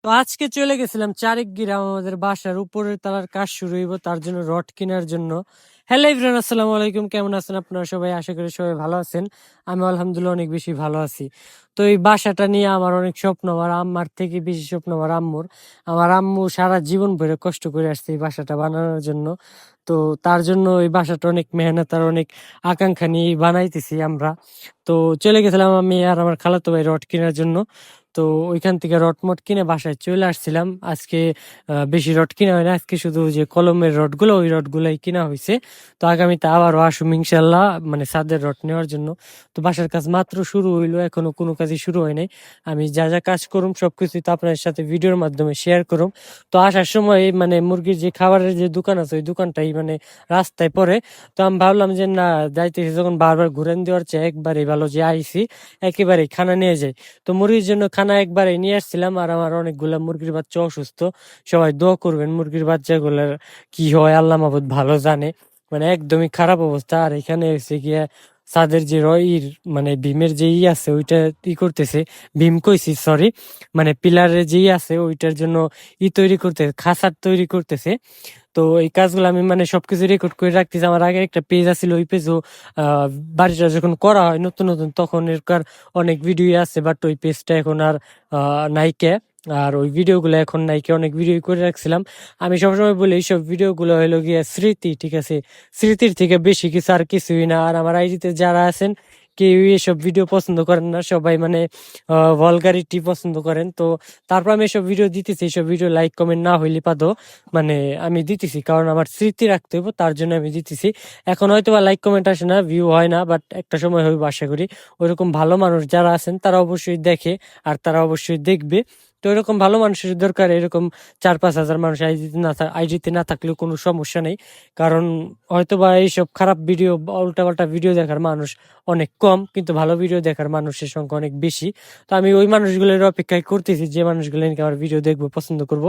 তো আজকে চলে গেছিলাম চারিগ্রাম, আমাদের বাসার উপরের তলার কাজ শুরু হইব, তার জন্য রড কেনার জন্য। হ্যালো এভরিওয়ান, আসসালামু আলাইকুম। কেমন আছেন আপনারা সবাই? আশা করি সবাই ভালো আছেন। আমি আলহামদুলিল্লাহ অনেক বেশি ভালো আছি। তো এই বাসাটা নিয়ে আমার অনেক স্বপ্ন, আমার আম্মার থেকে বেশি স্বপ্ন আমার আম্মুর। আমার আম্মু সারা জীবন ভরে কষ্ট করে আসছে এই বাসাটা বানানোর জন্য। তো তার জন্য এই বাসাটা অনেক মেহনত আর অনেক আকাঙ্ক্ষা নিয়ে বানাইতেছি আমরা। তো চলে গেছিলাম আমি আর আমার খালাতো ভাই রড কেনার জন্য। তো ওইখান থেকে রড মট কিনে বাসায় চলে আসছিলাম আজকে। বেশি রড কিনা হয় না আজকে, শুধু যে কলমের রড গুলো ওই রড গুলাই কিনা হয়েছে। তো আগামীতে আবারও আসুম ইনশাল্লাহ, মানে ছাদের রড নেওয়ার জন্য। তো বাসার কাজ মাত্র শুরু হইলো, এখনো কোনো কাজই শুরু হয় নাই। আমি যা যা কাজ করুম সবকিছু তো আপনার সাথে ভিডিওর মাধ্যমে শেয়ার করুম। তো আসার সময় মানে মুরগির যে খাবারের যে দোকান আছে ওই দোকানটাই মানে রাস্তায় পড়ে। তো আমি ভাবলাম যে না, যাইতেছি যখন বারবার ঘুরেন দেওয়ার চেয়ে একবারই ভালো যে আইছি একেবারেই খানা নিয়ে যাই। তো মুরগির জন্য খানা একবারে নিয়ে আসছিলাম, আর আমার অনেকগুলা মুরগির বাচ্চা অসুস্থ। সবাই দোয়া করবেন, মুরগির বাচ্চাগুলার কি হয় আল্লাহ মাবুদ ভালো জানে। মানে একদমই খারাপ অবস্থা। আর এখানে হচ্ছে গিয়া ছাদের যে মানে ভীমের যে আছে ওইটা করতেছে। ভীম কইছি সরি, মানে পিলারের যে আছে ওইটার জন্য তৈরি করতেছে, খাসার তৈরি করতেছে। তো এই কাজগুলো আমি মানে সবকিছু রেকর্ড করে রাখতেছি। আমার আগে একটা পেজ আছিল, ওই পেজও বাড়িটা যখন করা হয় নতুন নতুন তখন এরকার অনেক ভিডিও আছে, বাট ওই পেজটা এখন আর নাইকে। আর ওই ভিডিওগুলো এখন নাইকে, অনেক ভিডিও করে রাখছিলাম। আমি সবসময় বলি এইসব ভিডিওগুলো হলো গিয়ে স্মৃতি, ঠিক আছে? স্মৃতির থেকে বেশি কিছু আর কিছুই না। আর আমার আইডিতে যারা আছেন কেউ এসব ভিডিও পছন্দ করেন না, সবাই মানে ভলগারিটি পছন্দ করেন। তো তারপর আমি এসব ভিডিও দিতেছি, এইসব ভিডিও লাইক কমেন্ট না হইলে পাদো মানে আমি দিতেছি, কারণ আমার স্মৃতি রাখতে হইব, তার জন্য আমি দিতেছি। এখন হয়তো বা লাইক কমেন্ট আসে না, ভিউ হয় না, বাট একটা সময় হইব আশা করি। ওইরকম ভালো মানুষ যারা আছেন তারা অবশ্যই দেখে, আর তারা অবশ্যই দেখবে। তো এরকম ভালো মানুষের দরকার। এরকম 4-5 হাজার মানুষ আইডিতে না থাকলেও কোনো সমস্যা নেই, কারণ হয়তো বা এইসব খারাপ ভিডিও, উল্টাপাল্টা ভিডিও দেখার মানুষ অনেক কম, কিন্তু ভালো ভিডিও দেখার মানুষের সংখ্যা অনেক বেশি। তো আমি ওই মানুষগুলোর অপেক্ষায় করতেছি যে মানুষগুলো আমার ভিডিও দেখবো, পছন্দ করব।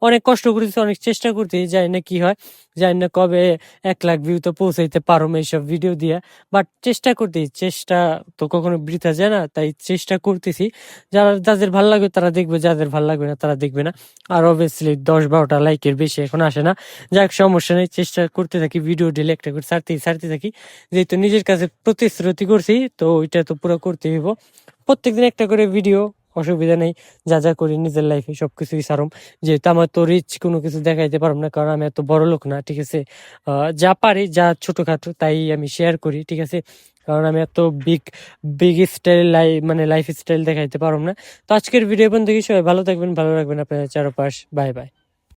অনেক কষ্ট করতেছি, অনেক চেষ্টা করতেছি, জানি না কি হয়, জানি না কবে 1 লাখ ভিউ তো পৌঁছাইতে পারো এইসব ভিডিও দিয়ে। বাট চেষ্টা করতেছি, চেষ্টা তো কখনো বৃথা যায় না, তাই চেষ্টা করতেছি। যাদের ভালো লাগবে তারা দেখবে, যাদের ভালো লাগবে না তারা দেখবে না। আর অবভিয়াসলি 10-12টা লাইকের বেশি এখন আসে না। যাক, সমস্যা নেই, চেষ্টা করতে থাকি, ভিডিও ডেলি একটা করে ছাড়তে থাকি। যেহেতু নিজের কাছে প্রতিশ্রুতি করছি তো ওইটা তো পুরো করতে হইব। প্রত্যেকদিন একটা করে ভিডিও, অসুবিধা নেই। যা যা করি নিজের লাইফে সবকিছুই সারুম। যেহেতু আমার তো রিচ কোনো কিছু দেখাইতে পারবো না, কারণ আমি এত বড় লোক না, ঠিক আছে? যা পারি, যা ছোটখাটো তাই আমি শেয়ার করি, ঠিক আছে? কারণ আমি এত বিগ বিগ স্টাইল মানে লাইফ স্টাইল দেখাইতে পারবো না। তো আজকের ভিডিও পর্যন্ত সবাই ভালো থাকবেন, ভালো রাখবেন আপনার চারপাশ। Bye bye.